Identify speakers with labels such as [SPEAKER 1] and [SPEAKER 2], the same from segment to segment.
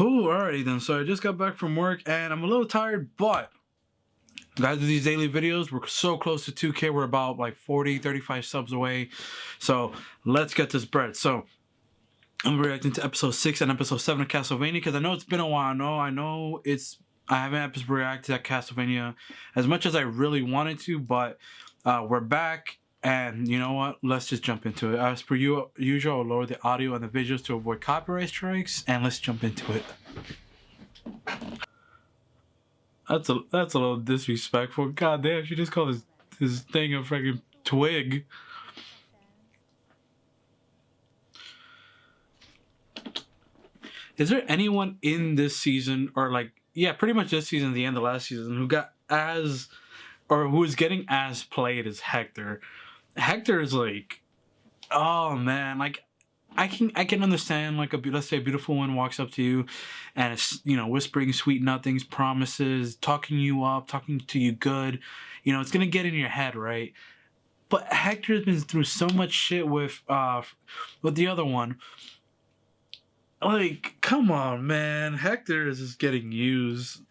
[SPEAKER 1] Oh, alrighty then. So I just got back from work and I'm a little tired, but guys, with these daily videos, we're so close to 2K. We're about like 35 subs away. So let's get this bread. So I'm reacting to episode 6 and episode 7 of Castlevania because I know it's been a while. I know I haven't reacted to Castlevania as much as I really wanted to, but we're back. And you know what? Let's just jump into it. As per usual, I'll lower the audio and the visuals to avoid copyright strikes, and let's jump into it. That's a little disrespectful. God damn, she just called this thing a freaking twig. Is there anyone in this season, or like, yeah, pretty much this season, the end of last season, who got as, or who is getting as played as Hector? Hector is like, oh man, like I can understand, like, let's say a beautiful woman walks up to you and it's, you know, whispering sweet nothings, promises, talking you up, talking to you good, you know, it's gonna get in your head, right? But Hector's been through so much shit with the other one. Like, come on, man, Hector is just getting used.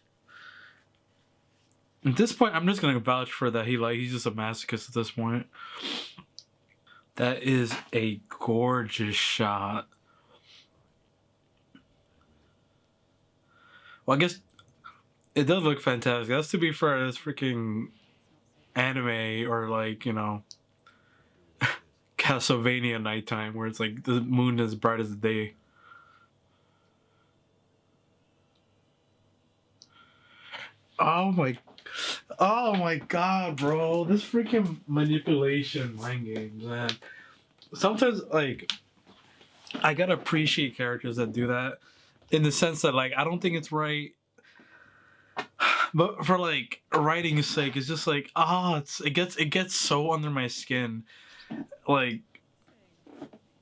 [SPEAKER 1] At this point, I'm just gonna vouch for that. He's just a masochist at this point. That is a gorgeous shot. Well, I guess it does look fantastic. That's to be fair. It's freaking anime, or like, you know, Castlevania nighttime, where it's like the moon is bright as the day. Oh my god, bro. This freaking manipulation mind games, man. Sometimes, like, I gotta appreciate characters that do that, in the sense that, like, I don't think it's right, but for like writing's sake, it's just like, it gets so under my skin. Like,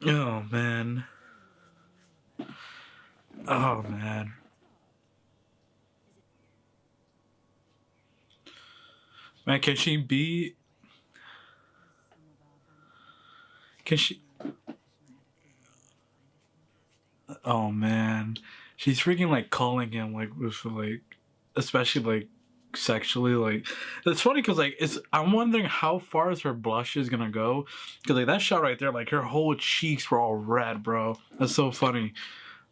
[SPEAKER 1] oh man. Oh man. Man, can she? Oh man, she's freaking like calling him like with like, especially like sexually. Like, it's funny because like I'm wondering how far is her blush is gonna go, because like that shot right there, like her whole cheeks were all red, bro. That's so funny.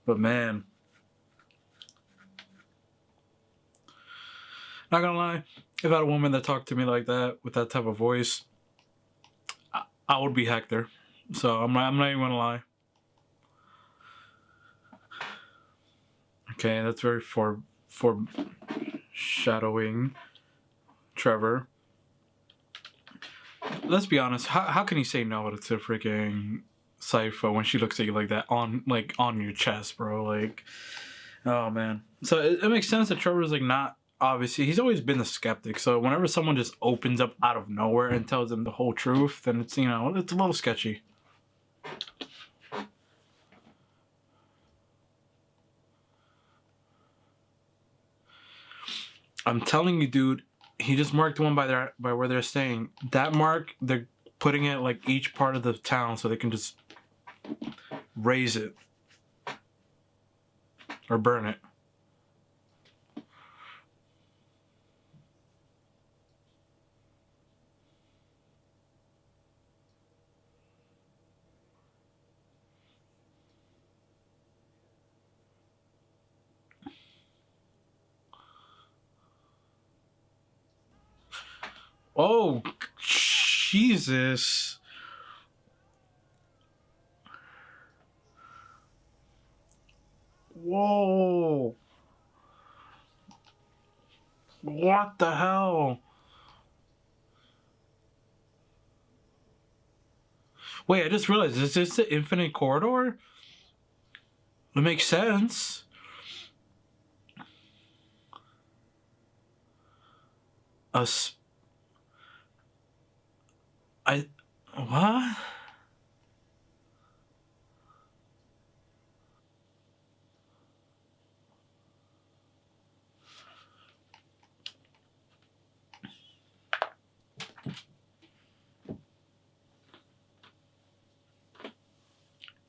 [SPEAKER 1] But man, not gonna lie, if I had a woman that talked to me like that with that type of voice, I would be Hector. So I'm not even gonna lie. Okay, that's very foreshadowing, Trevor. Let's be honest. How can you say no to freaking Sypha when she looks at you like that on your chest, bro? Like, oh man. So it makes sense that Trevor's like not, obviously he's always been a skeptic. So whenever someone just opens up out of nowhere and tells him the whole truth, then it's, you know, it's a little sketchy. I'm telling you, dude, he just marked one by where they're staying. That mark, they're putting it like each part of the town so they can just raise it or burn it. Oh, Jesus. Whoa. What the hell? Wait, I just realized, is this the infinite corridor? It makes sense. What?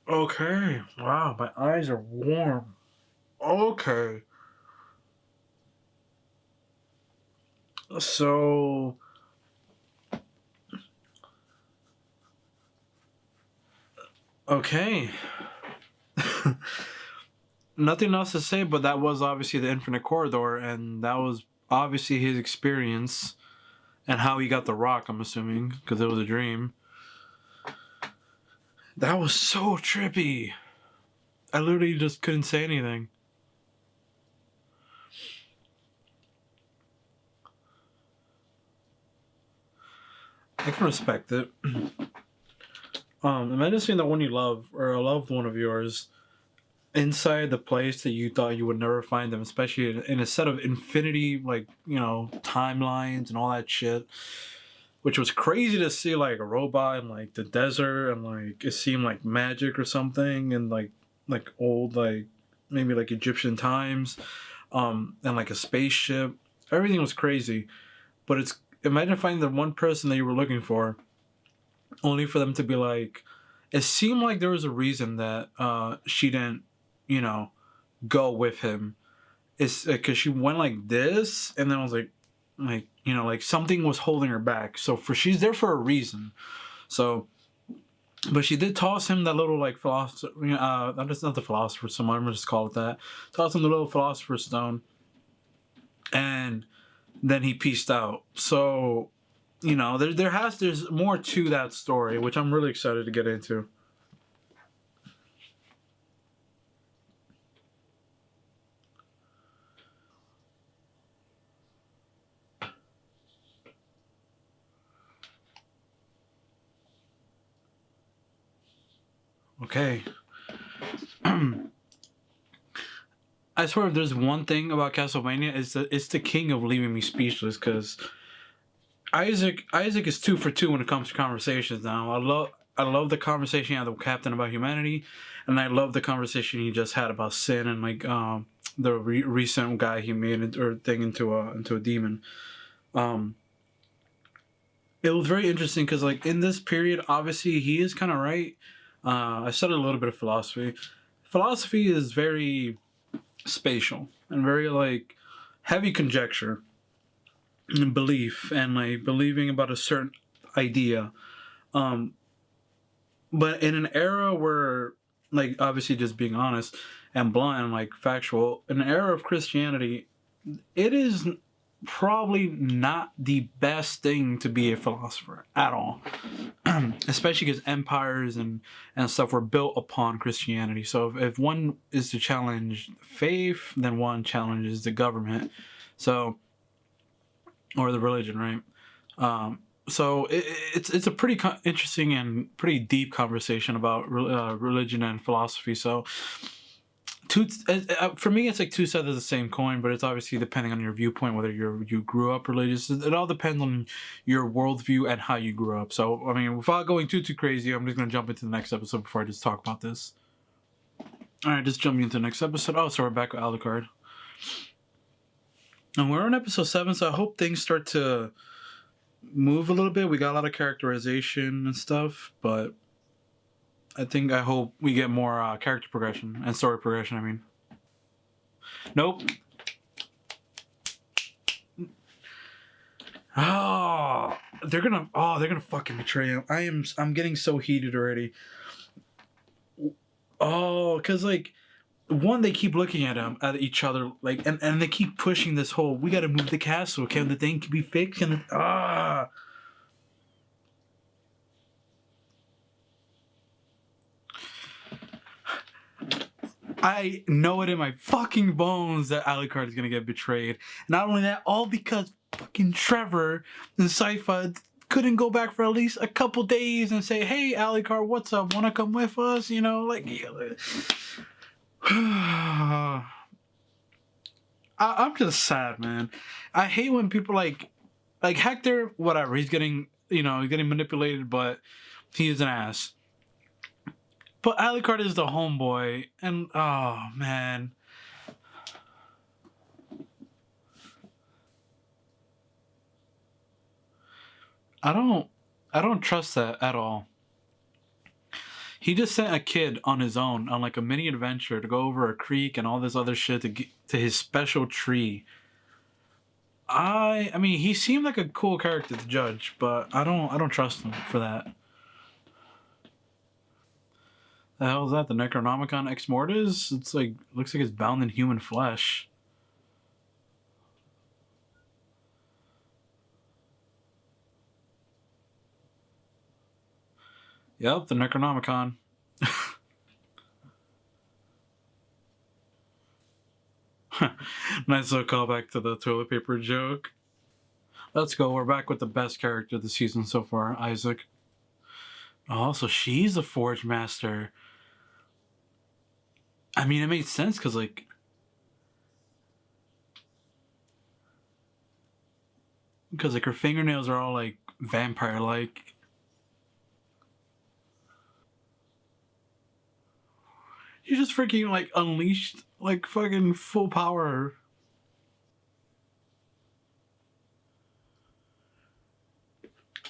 [SPEAKER 1] Okay. Wow, my eyes are warm. Okay. So, okay. Nothing else to say, but that was obviously the Infinite Corridor, and that was obviously his experience and how he got the rock, I'm assuming, because it was a dream. That was so trippy. I literally just couldn't say anything. I can respect it. Imagine seeing that one you love, or a loved one of yours, inside the place that you thought you would never find them, especially in a set of infinity, like, timelines and all that shit. Which was crazy to see, like a robot in like the desert, and like it seemed like magic or something, and like old, like maybe like Egyptian times, and like a spaceship. Everything was crazy, but it's imagine finding the one person that you were looking for, only for them to be like, it seemed like there was a reason that she didn't, you know, go with him. It's because she went like this, and then I was like like something was holding her back. So she's there for a reason. So, but she did toss him that little like philosopher. That's not the philosopher's stone. I'm gonna just call it that. Toss him the little philosopher's stone, and then he pieced out. So, there's more to that story, which I'm really excited to get into. Okay. I swear, if there's one thing about Castlevania, it's the king of leaving me speechless. Because Isaac is 2 for 2 when it comes to conversations. Now I love the conversation he had with Captain about humanity, and I love the conversation he just had about sin, and like the recent guy he made or thing into a demon. Um, it was very interesting because like in this period, obviously he is kind of right. I studied a little bit of philosophy. Philosophy is very spatial and very like heavy conjecture and belief, and like believing about a certain idea. Um, but in an era where, like, obviously just being honest and blunt and like factual, in an era of Christianity, it is probably not the best thing to be a philosopher at all. Especially because empires and stuff were built upon Christianity. So if one is to challenge faith, then one challenges the government. So, or the religion, right? So it's a pretty interesting and pretty deep conversation about religion and philosophy. So for me, it's like two sides of the same coin, but it's obviously depending on your viewpoint, whether you grew up religious. It all depends on your worldview and how you grew up. So I mean, without going too crazy, I'm just gonna jump into the next episode before I just talk about this. All right, just jumping into the next episode. Oh, so we're back with Alucard, and we're on episode 7. So I hope things start to move a little bit. We got a lot of characterization and stuff, but I hope we get more character progression and story progression. I mean, nope. They're gonna fucking betray him. I'm getting so heated already. Oh, cause like one, they keep looking at each other, like, and they keep pushing this whole, we gotta move the castle. Can the thing be fixed? And I know it in my fucking bones that Alucard is gonna get betrayed. Not only that, all because fucking Trevor and Sypha couldn't go back for at least a couple days and say, "Hey, Alucard, what's up? Wanna come with us?" I'm just sad, man. I hate when people like Hector, whatever. He's getting manipulated, but he is an ass. But Alucard is the homeboy, and oh man, I don't, I don't trust that at all. He just sent a kid on his own on like a mini adventure to go over a creek and all this other shit to get to his special tree. I mean, he seemed like a cool character to judge, but I don't trust him for that. The hell is that? The Necronomicon Ex Mortis? It's like looks like it's bound in human flesh. Yep, the Necronomicon. Nice little callback to the toilet paper joke. Let's go. We're back with the best character of the season so far, Isaac. Oh, so she's a Forge Master. I mean, it makes sense because like her fingernails are all like vampire like. You just freaking like unleashed like fucking full power.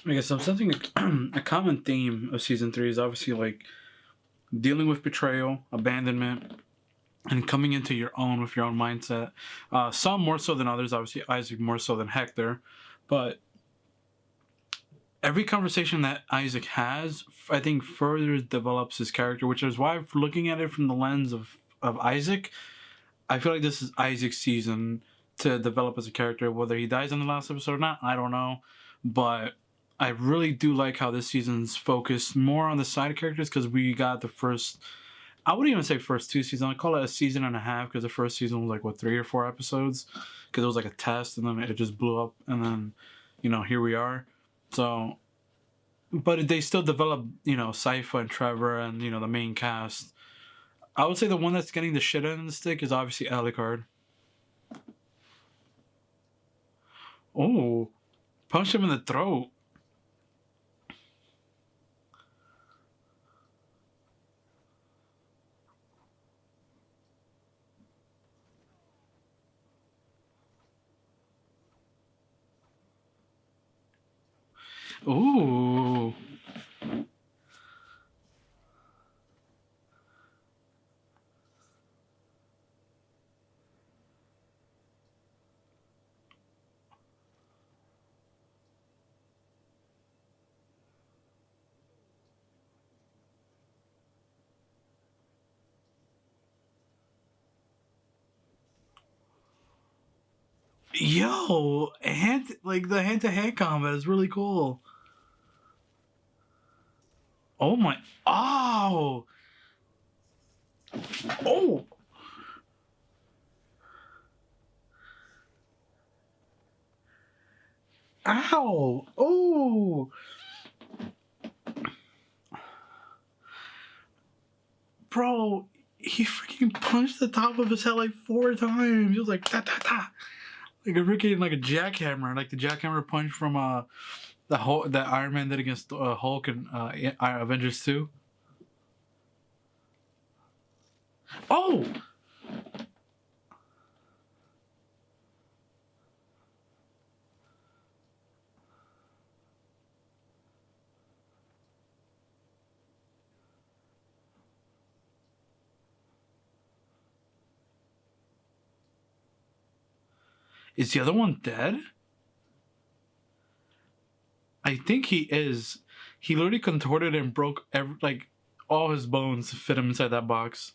[SPEAKER 1] I guess I'm sensing a common theme of season 3 is obviously like dealing with betrayal, abandonment, and coming into your own with your own mindset. Some more so than others, obviously Isaac more so than Hector, but every conversation that Isaac has, I think, further develops his character, which is why, looking at it from the lens of Isaac, I feel like this is Isaac's season to develop as a character. Whether he dies in the last episode or not, I don't know. But I really do like how this season's focused more on the side characters because we got the first, I wouldn't even say first 2 seasons. I call it a season and a half because the first season was like, what, 3 or 4 episodes? Because it was like a test and then it just blew up. And then, here we are. So, but they still develop, Sypha and Trevor and, the main cast. I would say the one that's getting the shit out of the stick is obviously Alucard. Oh, punch him in the throat. Ooh. Yo, the hand-to-hand combat is really cool. Oh my, oh, oh, ow, oh, bro, he freaking punched the top of his head like 4 times. He was like ta ta ta, like a freaking like a jackhammer, like the jackhammer punch from the Hulk that Iron Man did against Hulk and Avengers 2. Oh, is the other one dead? I think he is. He literally contorted and broke all his bones to fit him inside that box.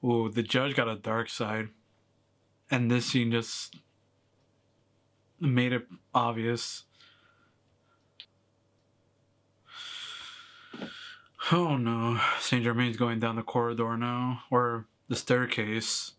[SPEAKER 1] Ooh, the judge got a dark side, and this scene just made it obvious. Oh no, Saint Germain's going down the corridor now, or the staircase.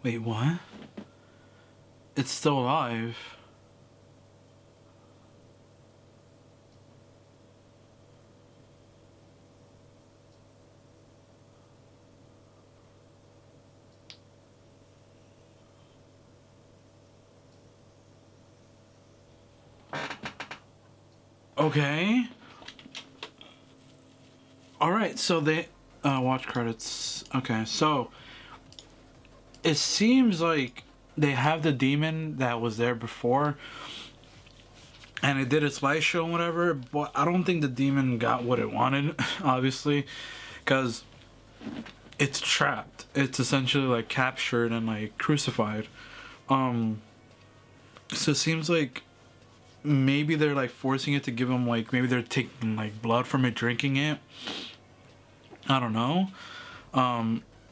[SPEAKER 1] Wait, what? It's still alive. Okay. Alright, so they... watch credits. Okay, so... It seems like they have the demon that was there before. And it did its live show and whatever. But I don't think the demon got what it wanted, obviously. Because it's trapped. It's essentially like captured and like crucified. So it seems like... Maybe they're like forcing it to give him like, maybe they're taking like blood from it, drinking it. I don't know.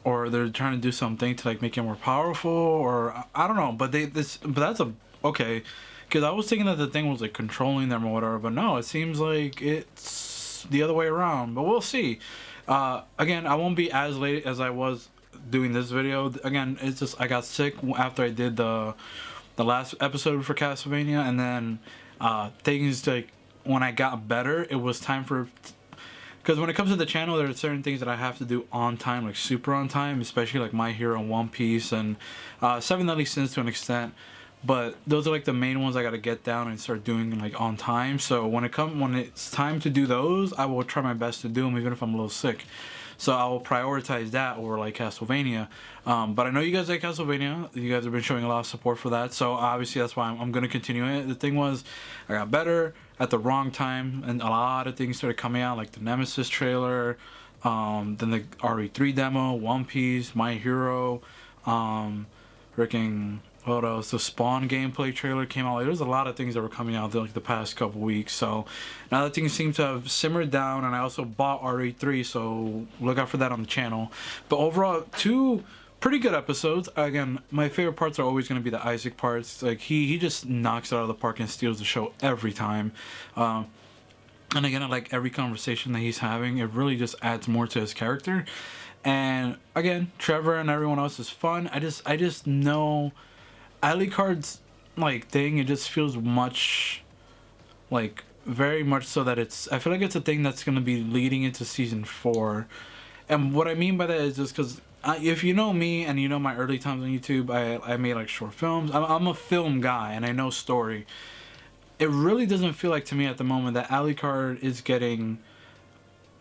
[SPEAKER 1] Or they're trying to do something to like make it more powerful, or I don't know. But but that's okay. Because I was thinking that the thing was like controlling them or whatever, but no, it seems like it's the other way around. But we'll see. Again, I won't be as late as I was doing this video. Again, it's just I got sick after I did the last episode for Castlevania, and then things like when I got better, it was time for, because when it comes to the channel, there are certain things that I have to do on time, like super on time, especially like My Hero, One Piece, and Seven Deadly Sins to an extent. But those are like the main ones I gotta get down and start doing like on time. So when it's time to do those, I will try my best to do them, even if I'm a little sick. So I will prioritize that over like Castlevania. But I know you guys like Castlevania. You guys have been showing a lot of support for that. So obviously that's why I'm going to continue it. The thing was, I got better at the wrong time. And a lot of things started coming out, like the Nemesis trailer. Then the RE3 demo, One Piece, My Hero. Freaking... What else? The Spawn gameplay trailer came out. Like, there's a lot of things that were coming out like the past couple weeks. So now that things seem to have simmered down, and I also bought RE3, so look out for that on the channel. But overall, 2 pretty good episodes. Again, my favorite parts are always going to be the Isaac parts. Like he just knocks it out of the park and steals the show every time. And again, I like every conversation that he's having. It really just adds more to his character. And again, Trevor and everyone else is fun. I just know Alucard's like thing, it just feels much like very much so that I feel like it's a thing that's going to be leading into season 4. And what I mean by that is just because if you know me and you know my early times on YouTube, I made like short films. I'm a film guy and I know story. It really doesn't feel like to me at the moment that Alucard is getting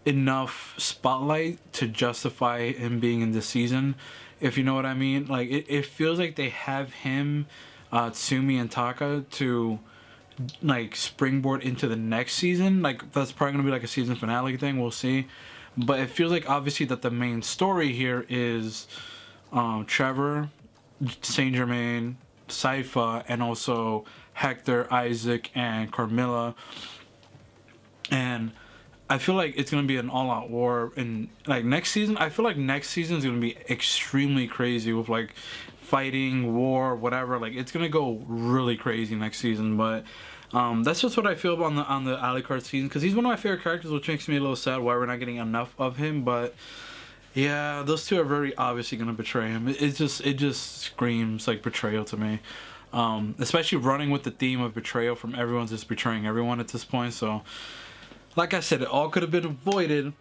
[SPEAKER 1] enough spotlight to justify him being in this season, if you know what I mean. Like it feels like they have him, Tsumi and Taka to like springboard into the next season. Like that's probably gonna be like a season finale thing, we'll see. But it feels like obviously that the main story here is Trevor, Saint Germain, Sypha, and also Hector, Isaac, and Carmilla. And I feel like it's gonna be an all-out war in like next season. I feel like next season is gonna be extremely crazy with like fighting, war, whatever. Like it's gonna go really crazy next season. But that's just what I feel about on the Alucard season, because he's one of my favorite characters, which makes me a little sad why we're not getting enough of him. But yeah, those two are very obviously gonna betray him. It just screams like betrayal to me. Especially running with the theme of betrayal from everyone's just betraying everyone at this point. So like I said, it all could have been avoided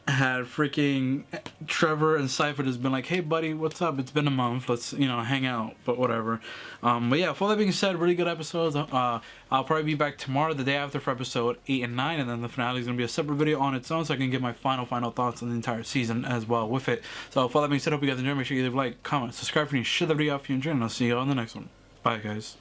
[SPEAKER 1] had freaking Trevor and Sypha just been like, hey buddy, what's up? It's been a month. Let's, hang out. But whatever. But yeah, with all that being said, really good episodes. I'll probably be back tomorrow, the day after, for episode 8 and 9. And then the finale is going to be a separate video on its own, so I can get my final thoughts on the entire season as well with it. So with all that being said, hope you guys enjoy. Make sure you leave a like, comment, subscribe for me, share the video if you enjoyed, and I'll see you on the next one. Bye, guys.